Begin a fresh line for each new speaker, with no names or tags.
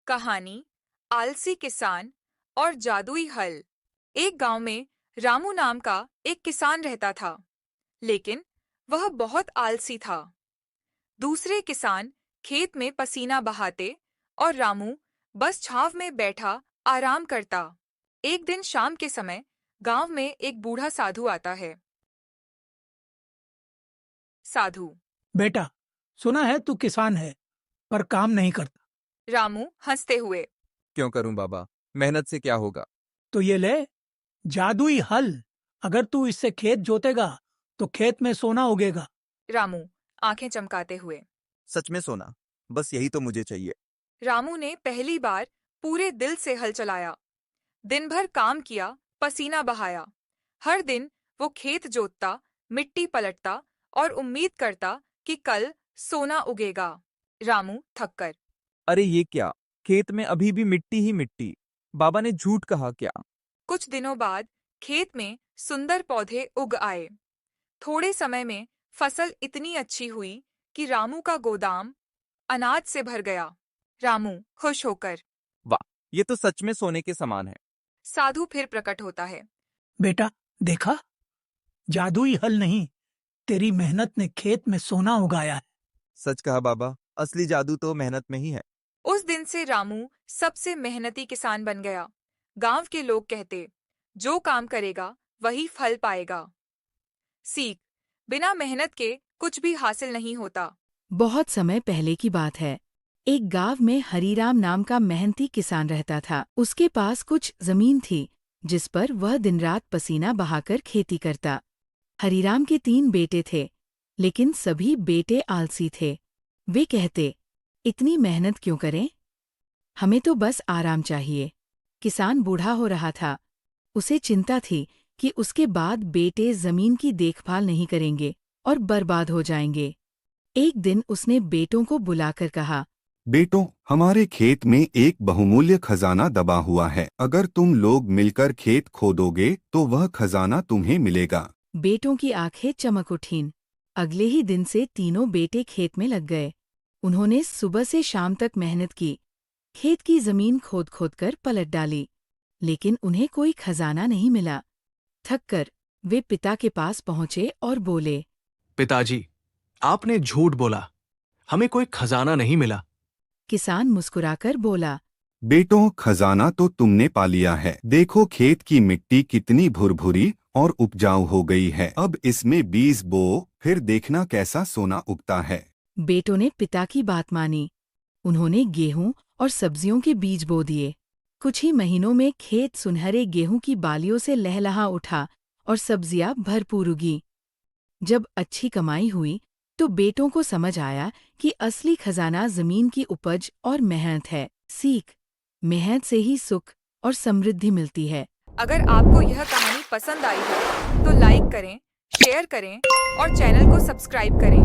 कहानी आलसी किसान और जादुई हल। एक गांव में रामू नाम का एक किसान रहता था, लेकिन वह बहुत आलसी था। दूसरे किसान खेत में पसीना बहाते और रामू बस छांव में बैठा आराम करता। एक दिन शाम के समय गांव में एक बूढ़ा साधु आता है। साधु:
बेटा, सुना है तू किसान है पर काम नहीं करता।
रामू हंसते हुए:
क्यों करूं बाबा, मेहनत से क्या होगा।
तो ये ले, जादुई हल। अगर तू इससे खेत जोतेगा तो खेत में सोना उगेगा।
रामू आंखें चमकाते हुए:
सच में सोना, बस यही तो मुझे चाहिए।
रामू ने पहली बार पूरे दिल से हल चलाया। दिन भर काम किया, पसीना बहाया। हर दिन वो खेत जोतता, मिट्टी पलटता और उम्मीद करता कि कल सोना उगेगा। रामू थककर:
अरे ये क्या, खेत में अभी भी मिट्टी ही मिट्टी। बाबा ने झूठ कहा क्या।
कुछ दिनों बाद खेत में सुंदर पौधे उग आए। थोड़े समय में फसल इतनी अच्छी हुई कि रामू का गोदाम अनाज से भर गया। रामू खुश होकर:
वाह, ये तो सच में सोने के समान है।
साधु फिर प्रकट होता है।
बेटा, देखा, जादुई हल नहीं, तेरी मेहनत ने खेत में सोना उगाया है।
सच कहा बाबा, असली जादू तो मेहनत में ही है।
उस दिन से रामू सबसे मेहनती किसान बन गया। गांव के लोग कहते, जो काम करेगा वही फल पाएगा। सीख: बिना मेहनत के कुछ भी हासिल नहीं होता।
बहुत समय पहले की बात है। एक गांव में हरीराम नाम का मेहनती किसान रहता था। उसके पास कुछ जमीन थी जिस पर वह दिन रात पसीना बहाकर खेती करता। हरीराम के 3 बेटे थे, लेकिन सभी बेटे आलसी थे। वे कहते, इतनी मेहनत क्यों करें? हमें तो बस आराम चाहिए। किसान बूढ़ा हो रहा था। उसे चिंता थी कि उसके बाद बेटे जमीन की देखभाल नहीं करेंगे और बर्बाद हो जाएंगे। एक दिन उसने बेटों को बुलाकर कहा,
बेटों, हमारे खेत में एक बहुमूल्य खजाना दबा हुआ है। अगर तुम लोग मिलकर खेत खोदोगे तो वह खजाना तुम्हें मिलेगा।
बेटों की आंखें चमक उठीं। अगले ही दिन से तीनों बेटे खेत में लग गए। उन्होंने सुबह से शाम तक मेहनत की। खेत की जमीन खोद खोद कर पलट डाली, लेकिन उन्हें कोई खजाना नहीं मिला। थककर वे पिता के पास पहुंचे और बोले,
पिताजी, आपने झूठ बोला। हमें कोई खजाना नहीं मिला।
किसान मुस्कुराकर बोला,
बेटों, खजाना तो तुमने पा लिया है। देखो, खेत की मिट्टी कितनी भुरभुरी और उपजाऊ हो गई है। अब इसमें बीज बो, फिर देखना कैसा सोना उगता है।
बेटों ने पिता की बात मानी। उन्होंने गेहूं और सब्जियों के बीज बो दिए। कुछ ही महीनों में खेत सुनहरे गेहूं की बालियों से लहलहा उठा और सब्जियां भरपूर उगी। जब अच्छी कमाई हुई तो बेटों को समझ आया कि असली खजाना जमीन की उपज और मेहनत है। सीख: मेहनत से ही सुख और समृद्धि मिलती है।
अगर आपको यह कहानी पसंद आई है तो लाइक करें, शेयर करें और चैनल को सब्सक्राइब करें।